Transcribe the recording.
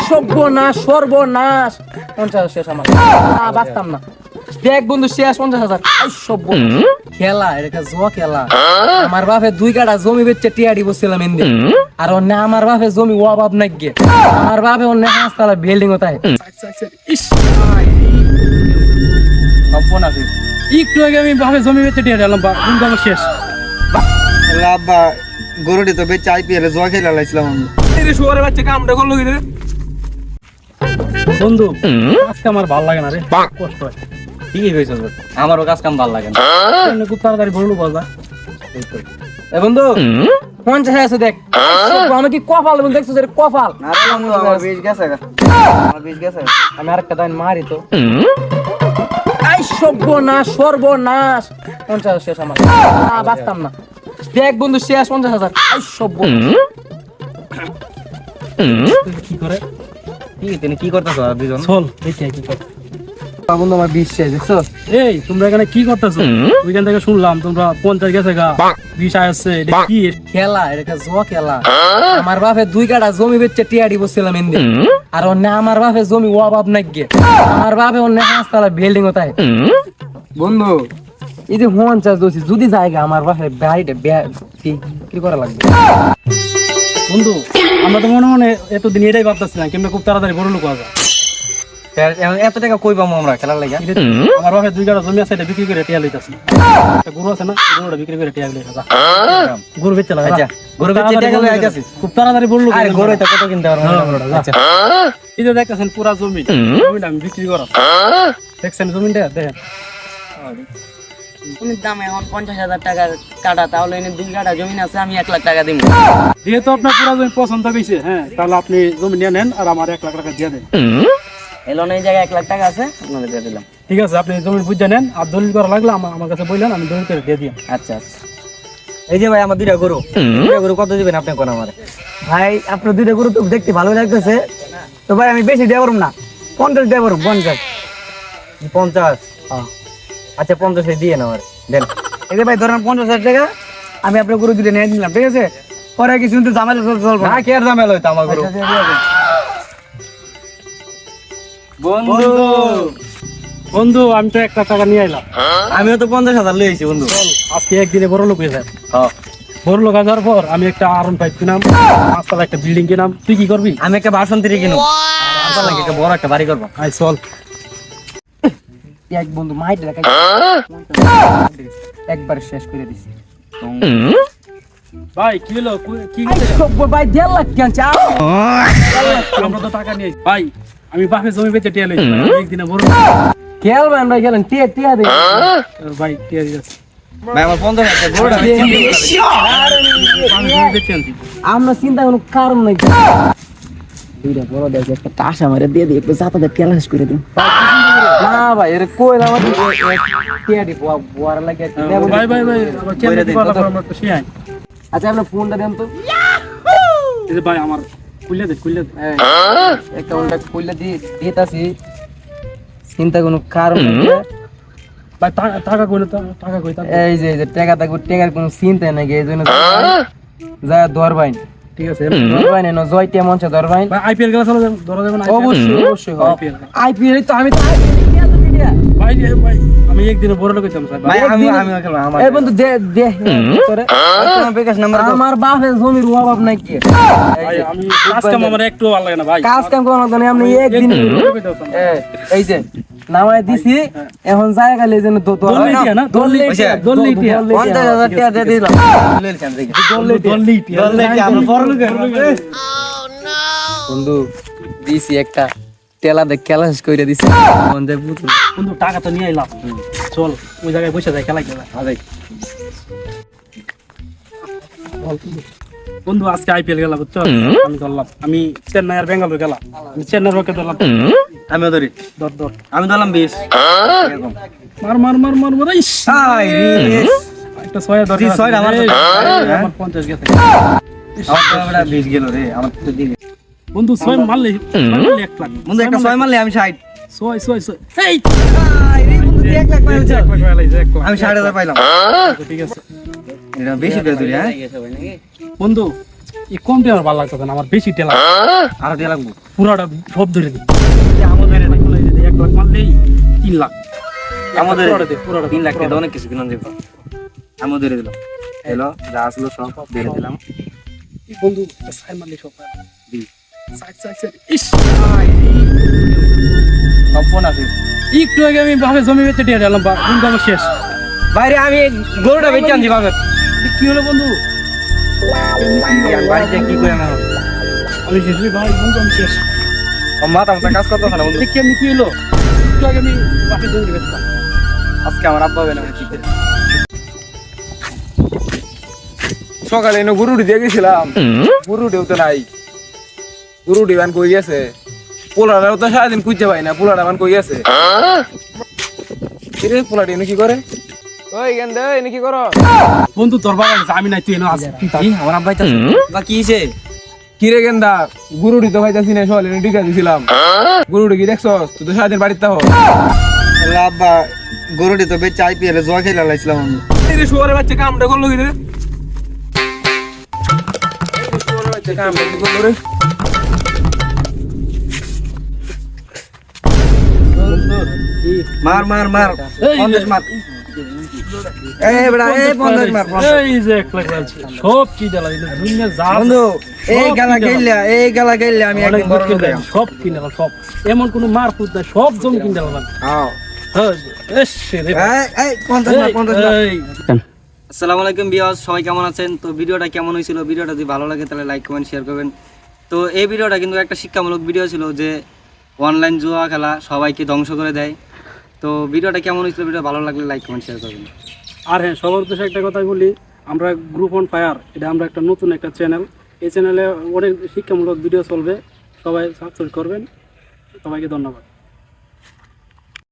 সর্বনাশ সর্বনাশ 50,000 শেষ আমার বাঁচতাম না দেখ বন্ধু শেষ 50,000 সভ্য খেলা এটা জুয়া খেলা আমার বাপে 2 কাঠা জমি বেচে টিয়াড়ি বসছিলাম ইন্দি আর অন্য আমার বাপে জমি অভাব নাই গে আমার বাপে অন্য 5 তলা বিল্ডিং ওতায় সভ্য না একটু আগে আমি বাপে জমি বেচে টিয়াড়ি আনলাম কিন্তু আমার শেষ আব্বা গরুটি তো বেচে আইপিএল জুয়া খেলা লাইছিলাম আমি রে শুয়ারের বাচ্চা কামটা করলো কি রে বন্ধু আজকে আমার ভালো লাগে না রে কষ্ট হয় ঠিকই কইছস আমারও কাজ কাম ভালো লাগে না খুব তাড়াতাড়ি বললো বাবা এ বন্ধু 50 আছে দেখ আমি কি কপাল বল দেখছো রে কপাল আরে বন্ধু আমার 20 গেছে আমার 20 গেছে আমি আরেকটা দান মারি তো আই সর্বনাশ সর্বনাশ 50 শেষ আমার বাঁচতাম না দেখ বন্ধু শেষ 50,000 আই সর্ব কি করে কি করতেছ দুজন চল দেখি কি করে বন্ধু আমার 20 শেষ দেখছো এই তোমরা এখানে কি করতেছো ওইখান থেকে শুনলাম তোমরা 50 গেছে গা 20 আসছে এটা কি খেলা এটা জুয়া খেলা আমার বাপে 2 কাঠা জমি বেচে টিয়াড়ি বসছিলাম ইন্দি আর অন্য আমার বাপে জমি অভাব নাই গে আমার বাপে অন্য 5 তলা বিল্ডিং ওতায় বন্ধু এই যে 50 দোষী যদি জায়গা আমার বাপে বাড়িতে কি করা লাগবে বন্ধু আমরা তো মনে মনে এতদিন এটাই ভাবতেছিলাম কেমন খুব তাড়াতাড়ি বড় লোক হওয়া যায় এত টাকা কই পাবো আমরা খেলার লাগা আমার বাপে 2 কাঠা জমি আছে এটা বিক্রি করে টিয়া লইতাছি একটা গরু আছে না গরুটা বিক্রি করে টিয়া লইতাছি গরু বেচে লাগা আচ্ছা গরু বেচে টাকা লই আইতাছি খুব তাড়াতাড়ি বড় লোক আরে গরু এটা কত কিনতে পারবো আচ্ছা এই যে দেখতেছেন পুরা জমিটা আমি বিক্রি করা দেখছেন জমিটা দেখেন জমির দাম এখন 50,000 টাকার কাটা তাহলে এনে 2 কাঠা জমি আছে আমি 1 লাখ টাকা দিব যেহেতু আপনার পুরা জমি পছন্দ হয়েছে হ্যাঁ তাহলে আপনি জমি নিয়ে নেন আর আমার 1 লাখ টাকা দিয়ে দেন এলন এই জায়গায় 1 লাখ টাকা আছে আপনাকে দিয়ে দিলাম ঠিক আছে আপনি জমি বুঝে নেন আর দলিল করা লাগলে আমার কাছে বললেন আমি দলিল করে দিয়ে দিই আচ্ছা আচ্ছা এই যে ভাই আমার দুইটা গরু কত দিবেন আপনি কোন আমারে ভাই আপনার দুইটা গরু তো দেখতে ভালো লাগতেছে তো ভাই আমি বেশি দেব না 50 দেব 50 আচ্ছা 50 দিয়ে না আমার দেন এই যে ভাই ধরেন 50,000 টাকা আমি আপনার গরু দুটো নিয়ে নিলাম ঠিক আছে পরে কিছু কিন্তু ঝামেলা চলবে না কি আর ঝামেলা হইতো আমার গরু বন্ধু বন্ধু আমি তো 1 লাখ টাকা নিয়ে আইলাম আমিও তো 50,000 লই আইছি বন্ধু আজকে একদিনে বড় লোক হয়ে যায় হ্যাঁ বড় লোক হওয়ার পর আমি একটা R15 কিনাম 5 তলা একটা বিল্ডিং কিনাম তুই কি করবি আমি একটা বাসন্তী কিনব আমার লাগে একটা বড় একটা বাড়ি করব আই চল এক বন্ধু মাইট দেখা একবার শেষ করে দিছি ভাই কি হলো কি ভাই 1.5 লাখ কেন চাও আমরা তো টাকা নিয়ে ভাই আমি বাপে জমি বেচে টিয়া লই একদিনে বড় খেল ভাই আমরা খেলেন টিয়া দে ভাই টিয়া দিস ভাই আমার 50,000 গরুটা আমরা চিন্তা কোনো কারণ নাই দুইটা বড় দেখে একটা টাসা মারে দিয়ে দিই একটু জাতাতে ক্যালাস করে দিন না ভাই এর কই আমার টিয়া দি বুয়ার লাগে ভাই ভাই ভাই টিয়া দি বলা আমরা তো শিয়াই আচ্ছা আপনি ফোনটা দেন তো এই যে ভাই আমার খুলে দে অ্যাকাউন্টটা খুলে দিতাছি চিন্তা কোনো কারণ নাই ভাই টাকা কইলে তো টাকা কইতা এই যে টাকা থাকবে টাকার কোনো চিন্তা নাই এইজন্য যা দরবাইন ঠিক আছে দরবাইন না জয়তে মঞ্চে দরবাইন ভাই আইপিএল খেলা চলে ধরা যাবে না অবশ্যই আইপিএল তো আমি তো ভাই ভাই আমি একদিনে বড় লোক হইতাম স্যার ভাই আমি খেলবো আমার এই বন্ধু দে করে তোমার বিকাশ নাম্বার আমার বাপের জমির অভাব নাই কি ভাই আমি কাজ কাম আমার একটু ভালো লাগে না ভাই কাজ কাম করার জন্য আমি একদিন এই যে নামায় দিছি এখন জায়গা লে যেন দলিটিয়া 50,000 টাকা দিয়ে দিলাম লইছেন দেখি দলিটিয়া আমরা বড় লোক বন্ধু দিছি একটা তেলা দে ক্যালাস কইরা দিছি বন্ধু টাকা তো নিয়ে আইলাম চল ওই জায়গায় বসে যাই খেলা যাই বন্ধু আজকে আইপিএল খেলা বুঝছো আমি ধরলাম আমি চেন্নাই আর বেঙ্গালুরু খেলা আমি চেন্নাইয়ের পক্ষে ধরলাম আমিও ধরি ধর আমি ধরলাম 20 এরকম মার ইস একটা 6 ধর 6 আমার আমার 50 গেছে আমার বড় 20 গেল রে আমার তো দিবি বন্ধু 6 মারলে 1 লাখ বন্ধু একটা 6 মারলে আমি 60 6 এই বন্ধু 1 লাখ পাইছো আমি আমি 60,000 পাইলাম ঠিক আছে এটা বেশি করে ধরি হ্যাঁ বন্ধু এই কম টেলা ভালো লাগতো না, আমার বেশি টেলা আর দিয়ে লাগবো পুরাটা সব ধরে দিই। আমাদের 1 লাখ মারলেই 3 লাখ। আমাদের পুরাটা দে, পুরাটা 3 লাখ টাকা অনেক কিছু কিনে দেবো। আমি ধরে দিলাম, এলো যা আসলো সব ধরে দিলাম। এই বন্ধু সাইড মারলে সব পায়। দি সাইড ইস সব ফোন আছে একটু আগে আমি ভাবে জমি বেচে দিয়ে দিলাম, বন্ধু আমার শেষ। বাইরে। আমি গরুটা বেচে আনছি বাবা। কি হলো বন্ধু? বাড়িতে কি করে না আমি শেষ রে ভাই, বন্ধু আমি শেষ। মাথা মাথা কাজ করতেছে না বন্ধু। দেখি আমি কি হলো, একটু আগে আমি বাপের জমি বেচতাম। আজকে আমার আব্বা হবে না কি করে। সকালে এনে গরুটি দিয়ে গেছিলাম, গরুটিও তো নাই। গরুটি বান কই গেছে, পোলাটাও তো সারাদিন খুঁজতে পাই না, পোলাটা বান কই গেছে। কিরে পোলাটি এনে কি করে? ওই গেন্দে এনে কি করো? বন্ধু তোর বাবা গেছে, আমি নাই, তুই এনে আছে। কি আমার আব্বাই তো বা কি হইছে? কিরে গেন্দা গরুটি তো ভাইতাছি না, সকালে এনে টিকা দিছিলাম। গরুটি কি দেখছস? তুই তো সারাদিন বাড়িতে থাকো। আব্বা গরুটি তো বেচে আইপিএল জোয়া খেলা লাইছিলাম আমি। এই রে শুয়ারের বাচ্চা কামটা করলো কি রে? এই রে শুয়ারের বাচ্চা কামটা কি করলো রে? মার মার মার এই 50 মার। এই বড়া এই 50 মার 50। এই যে 1 লাখ আছে, সব কি দেলা দিল দুনিয়া যা বন্ধু এই সব গালা কিনে গাইলা এই গালা গাইলা আমি অনেক একদম বড় কিনে লোক দিলাম, সব কিনে দিলাম, সব এমন কোনো মার ফুট নাই, সব জমি কিনে দিলাম। হ্যাঁ এস রে এই 50 মার 50 মার। এই আসসালামু আলাইকুম ভিউয়ার্স, সবাই কেমন আছেন? তো ভিডিওটা কেমন হয়েছিল? ভিডিওটা যদি ভালো লাগে তাহলে লাইক কমেন্ট শেয়ার করবেন। তো এই ভিডিওটা কিন্তু একটা শিক্ষামূলক ভিডিও ছিল, যে অনলাইন জুয়া খেলা সবাইকে ধ্বংস করে দেয়। তো ভিডিওটা কেমন হয়েছিল? ভিডিও ভালো লাগলে লাইক কমেন্ট শেয়ার করবেন। আর হ্যাঁ, সবার উদ্দেশ্যে একটা কথা বলি, আমরা গ্রুপ অন ফায়ার, এটা আমরা একটা নতুন একটা চ্যানেল, এই চ্যানেলে অনেক শিক্ষামূলক ভিডিও চলবে, সবাই সাবস্ক্রাইব করবেন। সবাইকে ধন্যবাদ।